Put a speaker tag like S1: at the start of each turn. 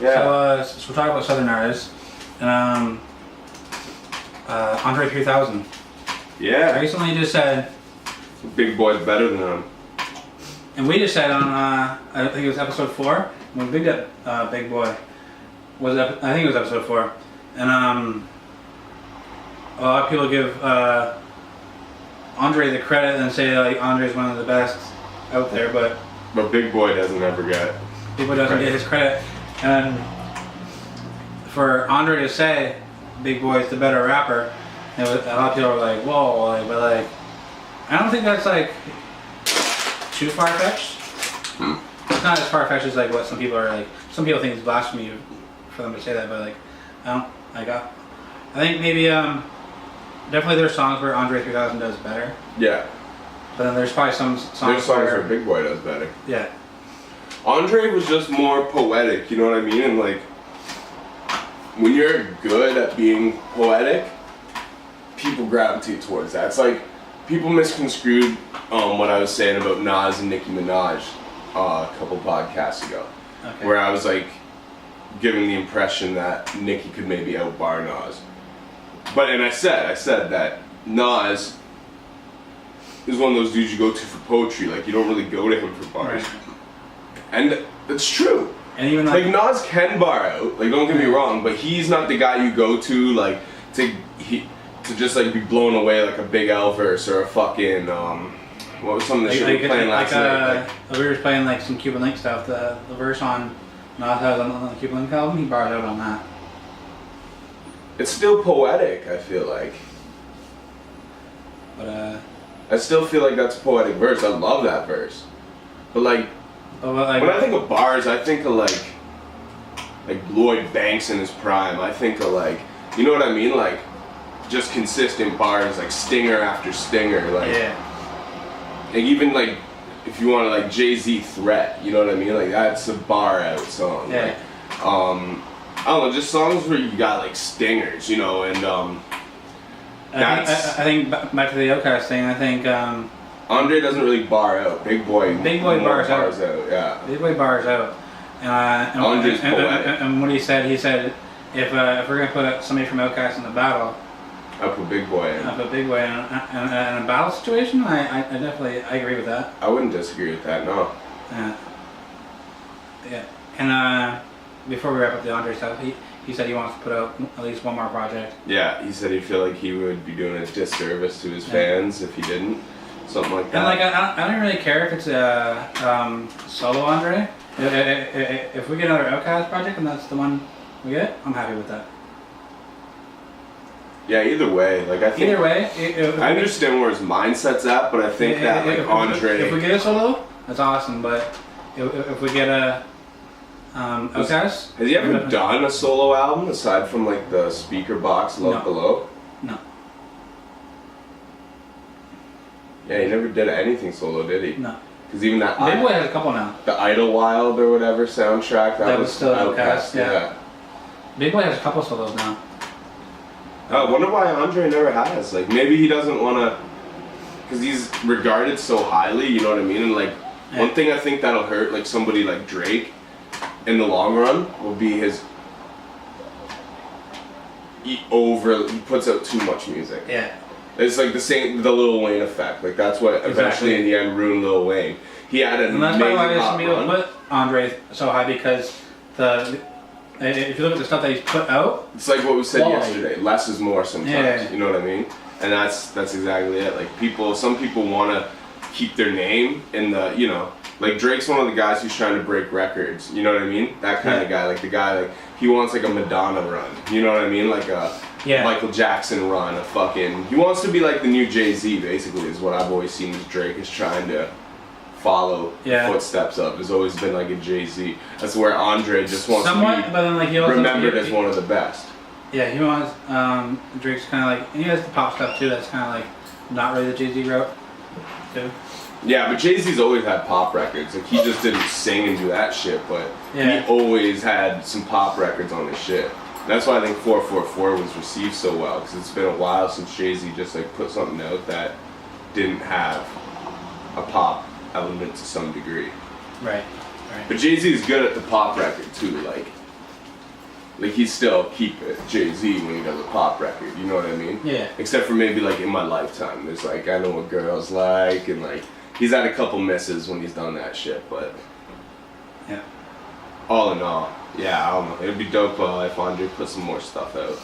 S1: Yeah.
S2: So we're talking about Southern artists. And, Andre 3000.
S1: Yeah.
S2: Recently just said,
S1: Big Boy's better than him.
S2: and we just said on, I think it was episode 4, when Big Boy was, I think it was episode 4. And a lot of people give Andre the credit and say like Andre's one of the best out there, but
S1: Big Boy doesn't ever get
S2: Big Boy doesn't get his credit. And for Andre to say Big Boy's the better rapper, a lot of people are like, whoa, like, but like, I don't think that's like too far-fetched. It's not as far-fetched as like what some people are like. Some people think it's blasphemy for them to say that, but like, I think maybe definitely there's songs where Andre 3000 does better.
S1: Yeah.
S2: But then there's probably some songs
S1: where Big Boy does better.
S2: Yeah.
S1: Andre was just more poetic, you know what I mean? And like, when you're good at being poetic, people gravitate towards that. It's like, people misconstrued what I was saying about Nas and Nicki Minaj a couple podcasts ago.
S2: Okay.
S1: Where I was like, giving the impression that Nicki could maybe outbar Nas. And I said that Nas is one of those dudes you go to for poetry. Like, you don't really go to him for bars.
S2: Right.
S1: And that's true.
S2: And even
S1: like Nas can bar out, like, don't get me wrong, but he's not the guy you go to, like, to just like be blown away like a Big L verse or a fucking what was some of the shit we were playing last night?
S2: We were playing like some Cuban Link stuff. The verse on Nas has on the Cuban Link album, he bars out on that.
S1: It's still poetic, I feel like.
S2: But
S1: I still feel like that's a poetic verse. I love that verse. But like, when I think of bars, I think of like Lloyd Banks in his prime. I think of like, you know what I mean? Like, just consistent bars, like stinger after stinger. Like,
S2: yeah.
S1: Like even like, if you want to like Jay-Z Threat, you know what I mean? Like, that's a bar out song.
S2: Yeah.
S1: Like, I don't know, just songs where you got like stingers, you know, and
S2: I think back to the Outcast thing. I think
S1: Andre doesn't really bar out. Big Boy
S2: bars out.
S1: Yeah.
S2: Big Boy bars out. And
S1: Andre's poetic.
S2: And what he said if we're gonna put somebody from Outcast in the battle,
S1: I put Big Boy in.
S2: I put Big Boy in a battle situation. I definitely agree with that.
S1: I wouldn't disagree with that. No.
S2: Yeah. And before we wrap up the Andre stuff, he said he wants to put out at least one more project.
S1: Yeah, he said he feel like he would be doing a disservice to his fans if he didn't. Something like that.
S2: And like I don't really care if it's a solo Andre. If we get another Outkast project and that's the one we get, I'm happy with that.
S1: Yeah, either way, like I think.
S2: Either way,
S1: I understand where his mindset's at, but I think that like Andre.
S2: If we get a solo, that's awesome. But if we get a Outkast,
S1: has he ever done a solo album aside from like the speaker box Love Below?
S2: No.
S1: Yeah, he never did anything solo, did he?
S2: No.
S1: Because even that
S2: Big Boy has a couple now.
S1: The Idlewild or whatever soundtrack that was
S2: still Outkast.
S1: Yeah.
S2: Big Boy has a couple solos now.
S1: I wonder why Andre never has. Like, maybe he doesn't want to, because he's regarded so highly, you know what I mean? And like, one thing I think that'll hurt like somebody like Drake in the long run will be his he puts out too much music.
S2: Yeah.
S1: It's like the Lil Wayne effect. Like, that's what eventually in the end ruined Lil Wayne. He had an amazing
S2: And that's probably why some people
S1: run.
S2: put Andre so high, because if you look at the stuff that he's put out,
S1: it's like what we said yesterday. Less is more sometimes.
S2: Yeah.
S1: You know what I mean? And that's exactly it. Like, some people want to keep their name in the, you know, like Drake's one of the guys who's trying to break records. You know what I mean? That kind of guy. Like the guy, like, he wants like a Madonna run. You know what I mean? Like a Michael Jackson run. He wants to be like the new Jay-Z, basically, is what I've always seen as Drake is trying to follow the footsteps of. Has always been like a Jay-Z. That's where Andre just wants to be
S2: but then like he also
S1: remembered as one of the best.
S2: Yeah, he wants Drake's kind of like, and he has the pop stuff too. That's kind of like not really the Jay-Z route too.
S1: Yeah, but Jay-Z's always had pop records. Like, he just didn't sing and do that shit, but he always had some pop records on his shit. And that's why I think 444 was received so well, because it's been a while since Jay-Z just like put something out that didn't have a pop element to some degree.
S2: Right.
S1: But Jay-Z is good at the pop record too. Like, Like he'd still keep it Jay-Z when he does a pop record, you know what I mean?
S2: Yeah.
S1: Except for maybe like In My Lifetime, there's like I Know What Girls Like, and like he's had a couple misses when he's done that shit, but
S2: Yeah.
S1: all in all, yeah, I don't know. It'd be dope if Andre put some more stuff out.